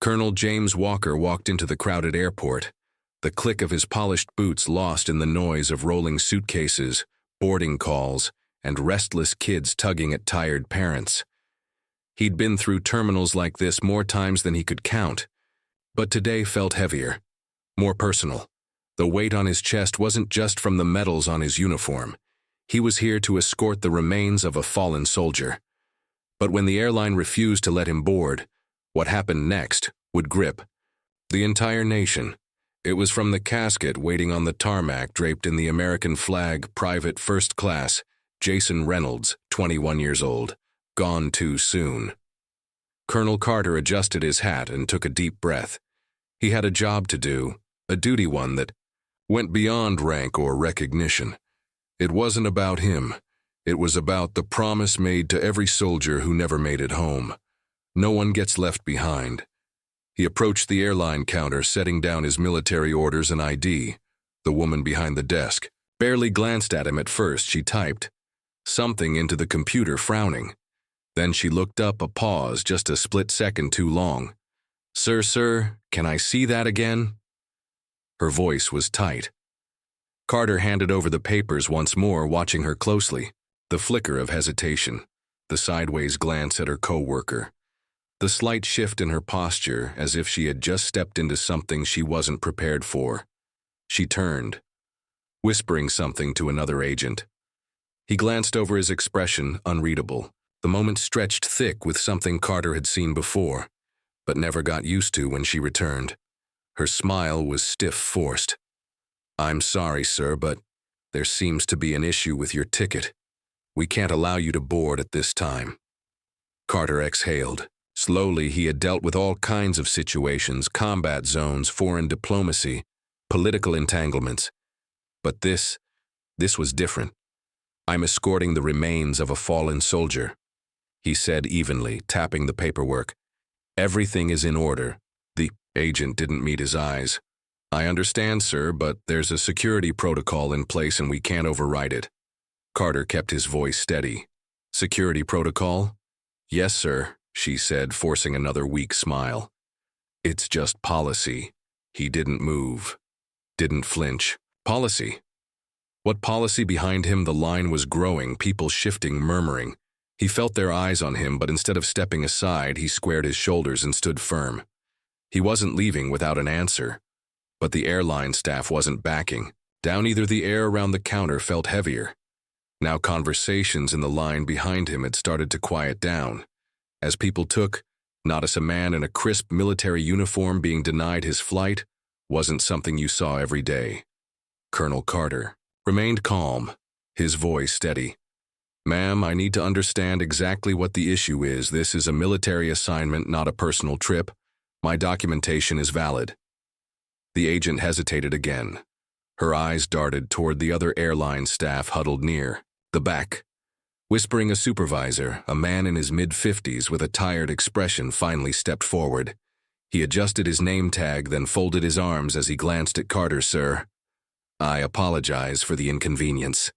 Colonel James Walker walked into the crowded airport, the click of his polished boots lost in the noise of rolling suitcases, boarding calls, and restless kids tugging at tired parents. He'd been through terminals like this more times than he could count, but today felt heavier, more personal. The weight on his chest wasn't just from the medals on his uniform. He was here to escort the remains of a fallen soldier. But when the airline refused to let him board, what happened next would grip the entire nation. It was from the casket waiting on the tarmac draped in the American flag, Private First Class, Jason Reynolds, 21 years old, gone too soon. Colonel Carter adjusted his hat and took a deep breath. He had a job to do, a duty one that went beyond rank or recognition. It wasn't about him. It was about the promise made to every soldier who never made it home. No one gets left behind. He approached the airline counter, setting down his military orders and ID. The woman behind the desk barely glanced at him at first. She typed something into the computer, frowning. Then she looked up, a pause just a split second too long. Sir, can I see that again?" Her voice was tight. Carter handed over the papers once more, watching her closely. The flicker of hesitation, the sideways glance at her co-worker, the slight shift in her posture as if she had just stepped into something she wasn't prepared for. She turned, whispering something to another agent. He glanced over his expression, unreadable. The moment stretched thick with something Carter had seen before, but never got used to when she returned. Her smile was stiff, forced. "I'm sorry, sir, but there seems to be an issue with your ticket. We can't allow you to board at this time." Carter exhaled. Slowly, he had dealt with all kinds of situations, combat zones, foreign diplomacy, political entanglements. But this was different. "I'm escorting the remains of a fallen soldier," he said evenly, tapping the paperwork. "Everything is in order." The agent didn't meet his eyes. "I understand, sir, but there's a security protocol in place and we can't override it." Carter kept his voice steady. "Security protocol?" "Yes, sir," she said, forcing another weak smile. "It's just policy." He didn't move, didn't flinch. Policy? What policy? Behind him the line was growing, people shifting, murmuring. He felt their eyes on him, but instead of stepping aside, he squared his shoulders and stood firm. He wasn't leaving without an answer. But the airline staff wasn't backing. Down either the air around the counter felt heavier. Now conversations in the line behind him had started to quiet down, as people took notice. A man in a crisp military uniform being denied his flight wasn't something you saw every day. Colonel Carter remained calm, his voice steady. "Ma'am, I need to understand exactly what the issue is. This is a military assignment, not a personal trip. My documentation is valid." The agent hesitated again. Her eyes darted toward the other airline staff huddled near the back. Whispering a supervisor, a man in his mid-50s with a tired expression finally stepped forward. He adjusted his name tag, then folded his arms as he glanced at Carter. "Sir, I apologize for the inconvenience."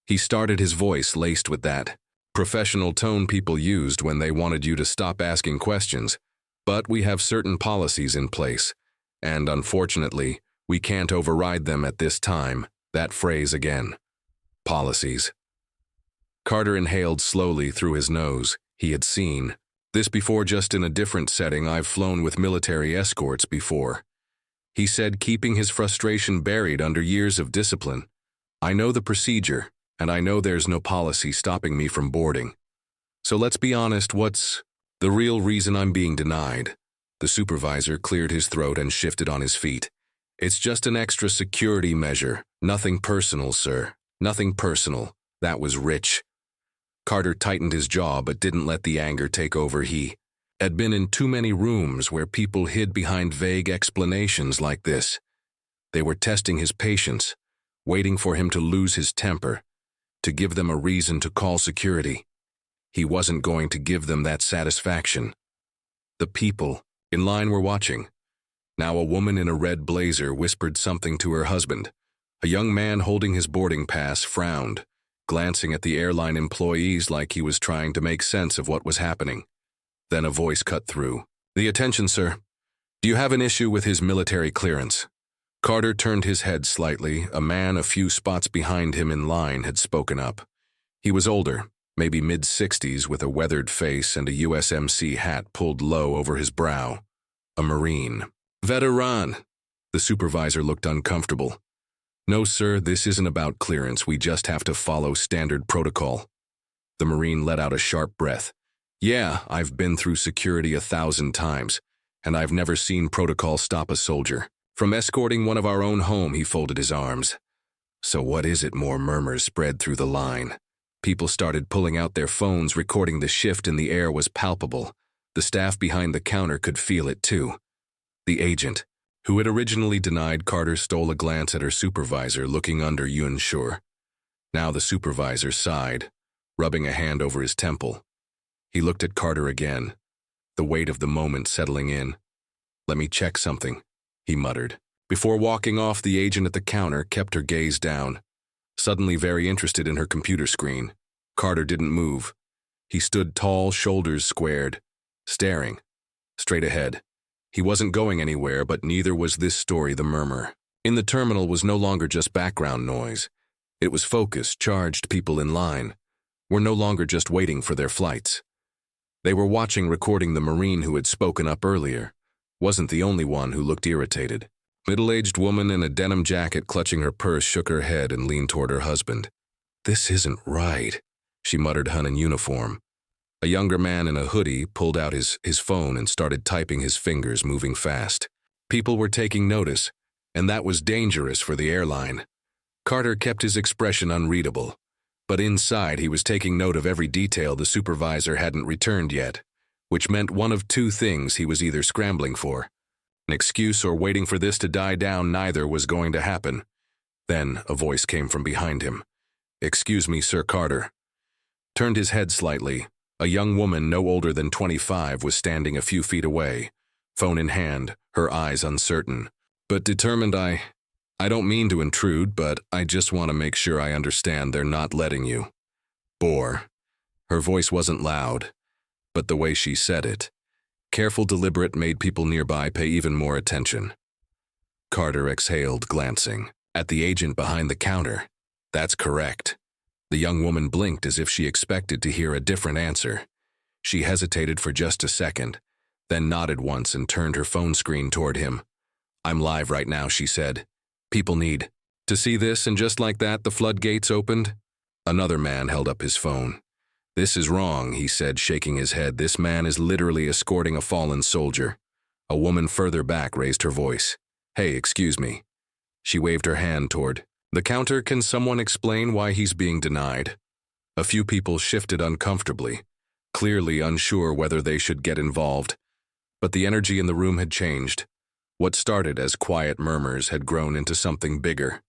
He started, his voice laced with that professional tone people used when they wanted you to stop asking questions. "But we have certain policies in place, and unfortunately, we can't override them at this time." That phrase again. Policies. Carter inhaled slowly through his nose. He had seen this before, just in a different setting. "I've flown with military escorts before," he said, keeping his frustration buried under years of discipline. "I know the procedure, and I know there's no policy stopping me from boarding. So let's be honest, what's the real reason I'm being denied?" The supervisor cleared his throat and shifted on his feet. "It's just an extra security measure. Nothing personal, sir. Nothing personal." That was rich. Carter tightened his jaw but didn't let the anger take over. He had been in too many rooms where people hid behind vague explanations like this. They were testing his patience, waiting for him to lose his temper, to give them a reason to call security. He wasn't going to give them that satisfaction. The people in line were watching. Now a woman in a red blazer whispered something to her husband. A young man holding his boarding pass frowned, glancing at the airline employees like he was trying to make sense of what was happening. Then a voice cut through. "The attention, sir. Do you have an issue with his military clearance?" Carter turned his head slightly. A man a few spots behind him in line had spoken up. He was older, maybe mid-60s, with a weathered face and a USMC hat pulled low over his brow. A Marine. "Veteran." The supervisor looked uncomfortable. "No, sir, this isn't about clearance. We just have to follow standard protocol." The Marine let out a sharp breath. "Yeah, I've been through security 1,000 times, and I've never seen protocol stop a soldier from escorting one of our own home." He folded his arms. "So what is it?" More murmurs spread through the line. People started pulling out their phones, recording. The shift in the air was palpable. The staff behind the counter could feel it too. The agent, who had originally denied Carter, stole a glance at her supervisor, looking under unsure. Now the supervisor sighed, rubbing a hand over his temple. He looked at Carter again, the weight of the moment settling in. "Let me check something," he muttered. Before walking off, the agent at the counter kept her gaze down, suddenly very interested in her computer screen. Carter didn't move. He stood tall, shoulders squared, staring, straight ahead. He wasn't going anywhere, but neither was this story. The murmur in the terminal was no longer just background noise. It was focused, charged. People in line were no longer just waiting for their flights. They were watching, recording. The Marine who had spoken up earlier wasn't the only one who looked irritated. Middle-aged woman in a denim jacket clutching her purse shook her head and leaned toward her husband. "This isn't right," she muttered. "Hun in uniform." A younger man in a hoodie pulled out his phone and started typing, his fingers moving fast. People were taking notice, and that was dangerous for the airline. Carter kept his expression unreadable, but inside he was taking note of every detail. The supervisor hadn't returned yet, which meant one of two things. He was either scrambling for an excuse or waiting for this to die down. Neither was going to happen. Then a voice came from behind him. "Excuse me, Sir." Carter turned his head slightly. A young woman, no older than 25, was standing a few feet away, phone in hand, her eyes uncertain, but determined. I don't mean to intrude, but I just want to make sure I understand. They're not letting you." Bore. Her voice wasn't loud, but the way she said it, careful, deliberate, made people nearby pay even more attention. Carter exhaled, glancing at the agent behind the counter. "That's correct." The young woman blinked as if she expected to hear a different answer. She hesitated for just a second, then nodded once and turned her phone screen toward him. "I'm live right now," she said. "People need to see this." And just like that, the floodgates opened. Another man held up his phone. "This is wrong," he said, shaking his head. "This man is literally escorting a fallen soldier." A woman further back raised her voice. "Hey, excuse me." She waved her hand toward the counter. "Can someone explain why he's being denied?" A few people shifted uncomfortably, clearly unsure whether they should get involved. But the energy in the room had changed. What started as quiet murmurs had grown into something bigger.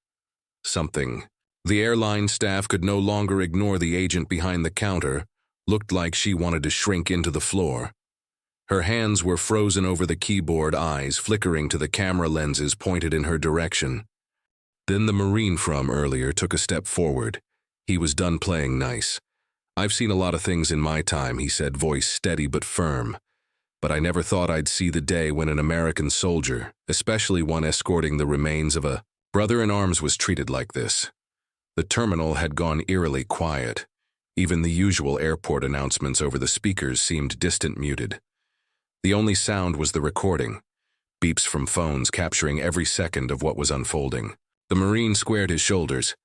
Something. The airline staff could no longer ignore the agent behind the counter. Looked like she wanted to shrink into the floor. Her hands were frozen over the keyboard, eyes flickering to the camera lenses pointed in her direction. Then the Marine from earlier took a step forward. He was done playing nice. "I've seen a lot of things in my time," he said, voice steady but firm. "But I never thought I'd see the day when an American soldier, especially one escorting the remains of a brother-in-arms, was treated like this." The terminal had gone eerily quiet. Even the usual airport announcements over the speakers seemed distant, muted. The only sound was the recording, beeps from phones capturing every second of what was unfolding. The Marine squared his shoulders.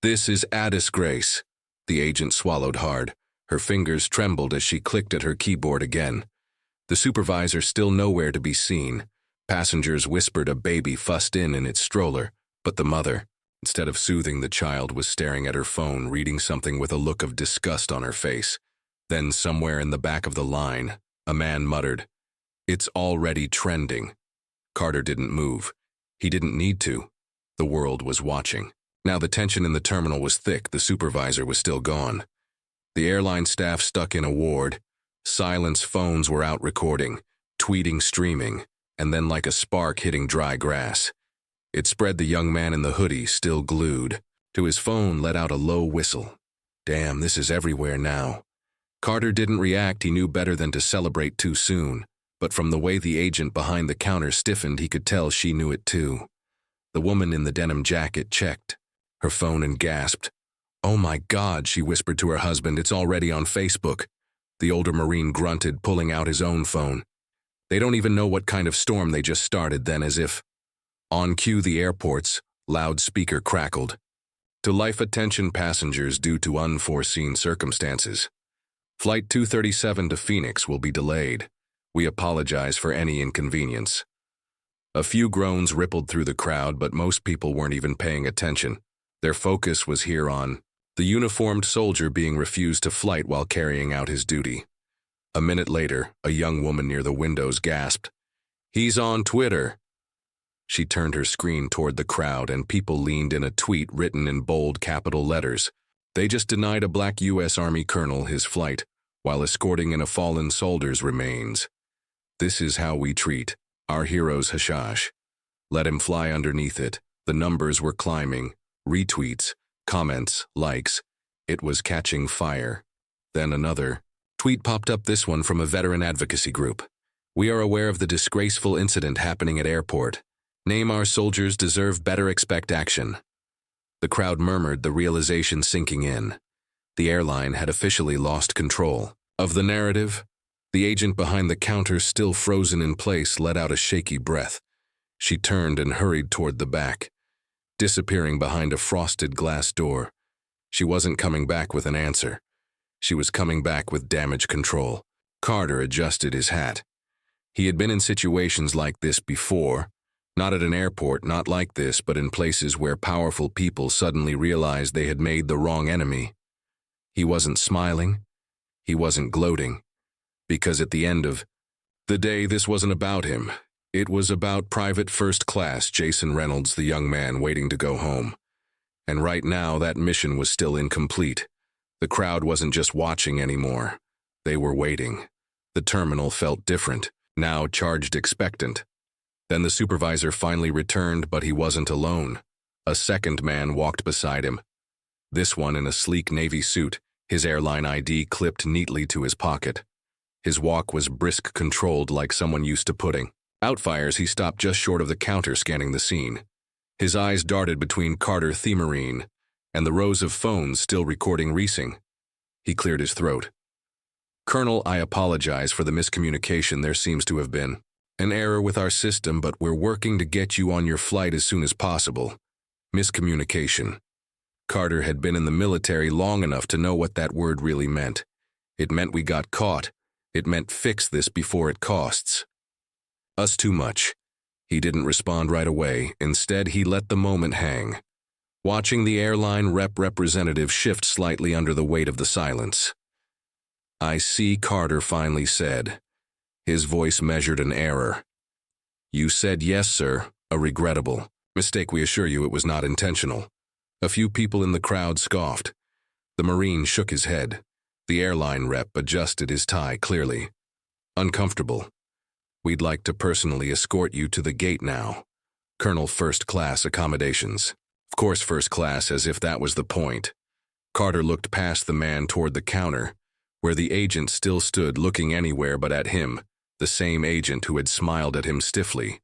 "This is a disgrace." The agent swallowed hard. Her fingers trembled as she clicked at her keyboard again. The supervisor still nowhere to be seen. Passengers whispered. A baby fussed in its stroller, but the mother, instead of soothing the child, was staring at her phone, reading something with a look of disgust on her face. Then somewhere in the back of the line, a man muttered, "It's already trending." Carter didn't move. He didn't need to. The world was watching. Now the tension in the terminal was thick. The supervisor was still gone. The airline staff stuck in a ward. Silence. Phones were out recording, tweeting, streaming, and then like a spark hitting dry grass, it spread. The young man in the hoodie, still glued to his phone, let out a low whistle. "Damn, this is everywhere now." Carter didn't react. He knew better than to celebrate too soon. but from the way the agent behind the counter stiffened, he could tell she knew it too. The woman in the denim jacket checked her phone and gasped. "Oh my God," she whispered to her husband, "it's already on Facebook." The older Marine grunted, pulling out his own phone. They don't even know what kind of storm they just started. Then, as if on cue, the airport's loudspeaker crackled. "To life attention passengers due to unforeseen circumstances. Flight 237 to Phoenix will be delayed. We apologize for any inconvenience." A few groans rippled through the crowd, but most people weren't even paying attention. Their focus was here on the uniformed soldier being refused to flight while carrying out his duty. A minute later, a young woman near the windows gasped, "He's on Twitter." She turned her screen toward the crowd, and people leaned in a tweet written in bold capital letters. "They just denied a black U.S. Army colonel his flight while escorting in a fallen soldier's remains. This is how we treat our hero's hashash. Let him fly underneath it." The numbers were climbing. Retweets, comments, likes. It was catching fire. Then another tweet popped up, this one from a veteran advocacy group. "We are aware of the disgraceful incident happening at airport. Name our soldiers deserve better, expect action." The crowd murmured, the realization sinking in. The airline had officially lost control of the narrative. The agent behind the counter, still frozen in place, let out a shaky breath. She turned and hurried toward the back, disappearing behind a frosted glass door. She wasn't coming back with an answer. She was coming back with damage control. Carter adjusted his hat. He had been in situations like this before. Not at an airport, not like this, but in places where powerful people suddenly realized they had made the wrong enemy. He wasn't smiling. He wasn't gloating. Because at the end of the day, this wasn't about him. It was about Private First Class Jason Reynolds, the young man waiting to go home. And right now, that mission was still incomplete. The crowd wasn't just watching anymore. They were waiting. The terminal felt different, now charged, expectant. Then the supervisor finally returned, but he wasn't alone. A second man walked beside him. This one in a sleek navy suit, his airline ID clipped neatly to his pocket. His walk was brisk, controlled, like someone used to putting out fires. He stopped just short of the counter, scanning the scene. His eyes darted between Carter, the Marine, and the rows of phones still recording Reesing. He cleared his throat. "Colonel, I apologize for the miscommunication. There seems to have been an error with our system, but we're working to get you on your flight as soon as possible." Miscommunication. Carter had been in the military long enough to know what that word really meant. It meant we got caught. It meant fix this before it costs us too much. He didn't respond right away. Instead, he let the moment hang, watching the airline representative shift slightly under the weight of the silence. "I see," Carter finally said. His voice measured an error. "You said yes, sir. A regrettable mistake. We assure you it was not intentional." A few people in the crowd scoffed. The Marine shook his head. The airline rep adjusted his tie clearly. "Uncomfortable. We'd like to personally escort you to the gate now. Colonel, first class accommodations." Of course, first class, as if that was the point. Carter looked past the man toward the counter, where the agent still stood, looking anywhere but at him, the same agent who had smiled at him stiffly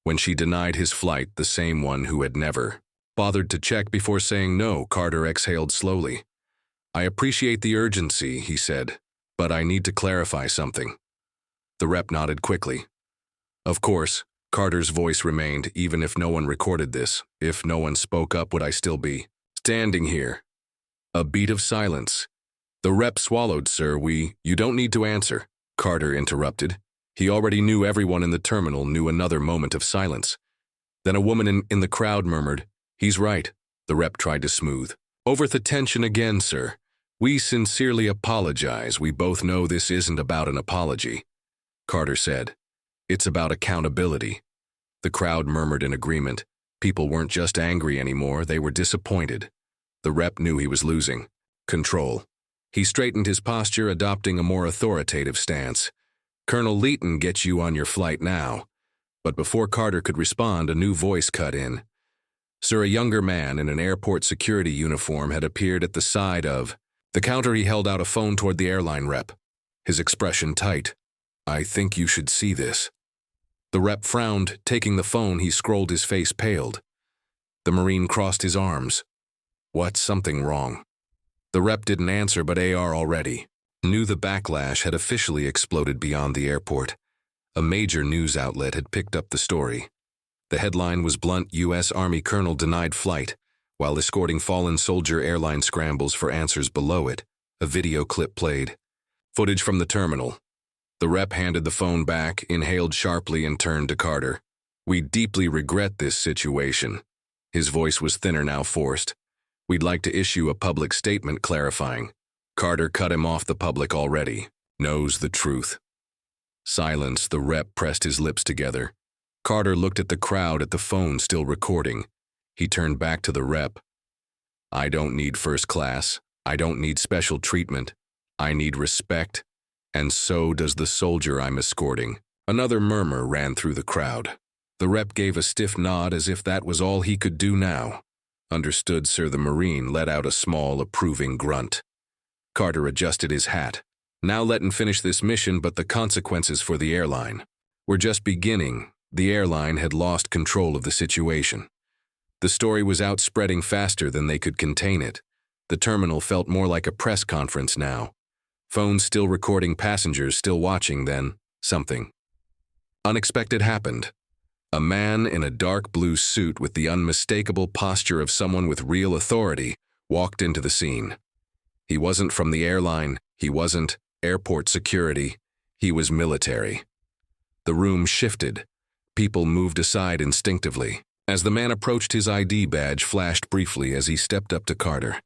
when she denied his flight, the same one who had never bothered to check before saying no. Carter exhaled slowly. "I appreciate the urgency," he said, "but I need to clarify something." The rep nodded quickly. "Of course," Carter's voice remained, "even if no one recorded this, if no one spoke up, would I still be standing here?" A beat of silence. The rep swallowed. "Sir, you don't need to answer," Carter interrupted. He already knew everyone in the terminal knew. Another moment of silence. Then a woman in the crowd murmured, "He's right." The rep tried to smooth over the tension again. "Sir, we sincerely apologize. We both know this isn't about an apology," Carter said. "It's about accountability." The crowd murmured in agreement. People weren't just angry anymore, they were disappointed. The rep knew he was losing control. He straightened his posture, adopting a more authoritative stance. "Colonel Leighton gets you on your flight now." But before Carter could respond, a new voice cut in. "Sir," a younger man in an airport security uniform had appeared at the side of the counter. He held out a phone toward the airline rep, his expression tight. "I think you should see this." The rep frowned. Taking the phone, he scrolled. His face paled. The Marine crossed his arms. "What's something wrong?" The rep didn't answer, but AR already knew the backlash had officially exploded beyond the airport. A major news outlet had picked up the story. The headline was blunt: U.S. Army Colonel denied flight, while escorting fallen soldier. Airline scrambles for answers. Below it, a video clip played. Footage from the terminal. The rep handed the phone back, inhaled sharply, and turned to Carter. "We deeply regret this situation." His voice was thinner now, forced. "We'd like to issue a public statement clarifying." Carter cut him off. "The public already knows the truth." Silence. The rep pressed his lips together. Carter looked at the crowd, at the phone still recording. He turned back to the rep. "I don't need first class. I don't need special treatment. I need respect. And so does the soldier I'm escorting." Another murmur ran through the crowd. The rep gave a stiff nod, as if that was all he could do now. "Understood, sir." The Marine let out a small, approving grunt. Carter adjusted his hat. "Now let him finish this mission, but the consequences for the airline were just beginning." The airline had lost control of the situation. The story was out, spreading faster than they could contain it. The terminal felt more like a press conference now. Phones still recording, passengers still watching. Then something unexpected happened. A man in a dark blue suit with the unmistakable posture of someone with real authority walked into the scene. He wasn't from the airline. He wasn't airport security. He was military. The room shifted. People moved aside instinctively. As the man approached, his ID badge flashed briefly as he stepped up to Carter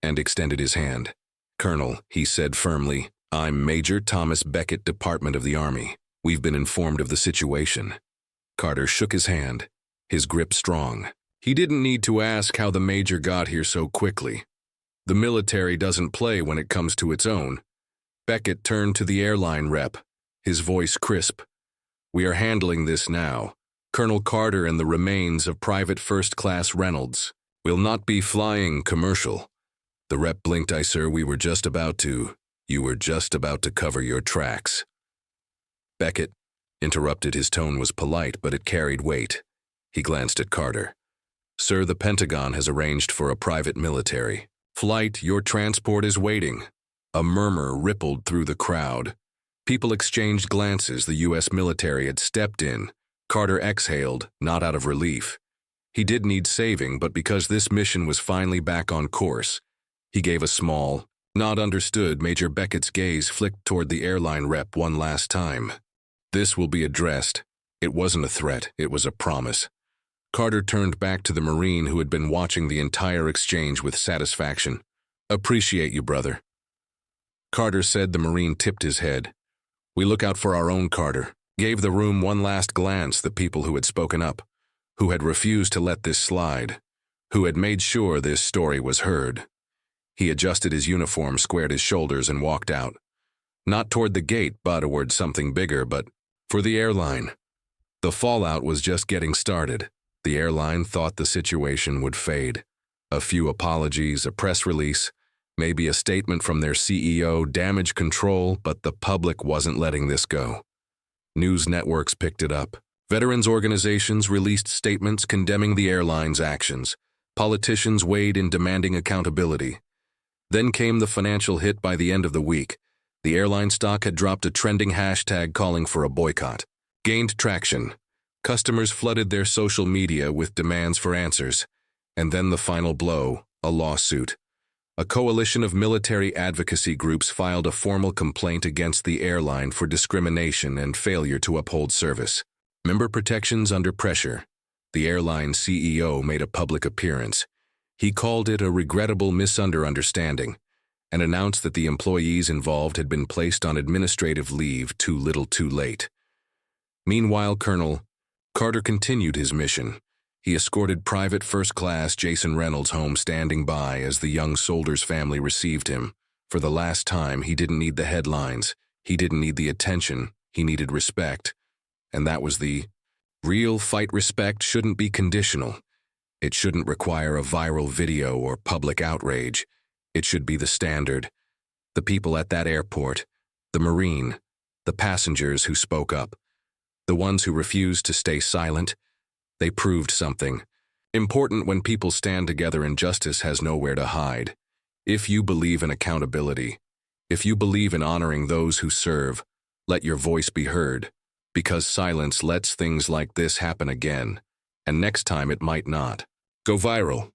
and extended his hand. "Colonel," he said firmly, "I'm Major Thomas Beckett, Department of the Army. We've been informed of the situation." Carter shook his hand, his grip strong. He didn't need to ask how the major got here so quickly. The military doesn't play when it comes to its own. Beckett turned to the airline rep, his voice crisp. "We are handling this now. Colonel Carter and the remains of Private First Class Reynolds will not be flying commercial." The rep blinked. "Aye, sir, you were just about to cover your tracks." Beckett interrupted. His tone was polite, but it carried weight. He glanced at Carter. "Sir, the Pentagon has arranged for a private military flight. Your transport is waiting." A murmur rippled through the crowd. People exchanged glances. The U.S. military had stepped in. Carter exhaled, not out of relief. He did need saving, but because this mission was finally back on course. He gave a small nod. "Understood." Major Beckett's gaze flicked toward the airline rep one last time. "This will be addressed." It wasn't a threat, it was a promise. Carter turned back to the Marine, who had been watching the entire exchange with satisfaction. "Appreciate you, brother." Carter said. The Marine tipped his head. "We look out for our own." Carter gave the room one last glance. The people who had spoken up, who had refused to let this slide, who had made sure this story was heard. He adjusted his uniform, squared his shoulders, and walked out. Not toward the gate, but toward something bigger, but for the airline. The fallout was just getting started. The airline thought the situation would fade. A few apologies, a press release, maybe a statement from their CEO, damage control, but the public wasn't letting this go. News networks picked it up. Veterans organizations released statements condemning the airline's actions. Politicians weighed in, demanding accountability. Then came the financial hit. By the end of the week, the airline stock had dropped. A trending hashtag calling for a boycott gained traction. Customers flooded their social media with demands for answers. And then the final blow, a lawsuit. A coalition of military advocacy groups filed a formal complaint against the airline for discrimination and failure to uphold service. Member protections under pressure. The airline CEO made a public appearance. He called it a regrettable misunderstanding and announced that the employees involved had been placed on administrative leave too little too late. Meanwhile, Colonel Carter continued his mission. He escorted Private First Class Jason Reynolds home, standing by as the young soldier's family received him. For the last time, he didn't need the headlines. He didn't need the attention. He needed respect. And that was the real fight. Respect shouldn't be conditional. It shouldn't require a viral video or public outrage. It should be the standard. The people at that airport, the Marine, The passengers who spoke up. The ones who refused to stay silent. They proved something. Important when people stand together and justice has nowhere to hide. If you believe in accountability, if you believe in honoring those who serve, let your voice be heard, because silence lets things like this happen again, and next time it might not. Go viral.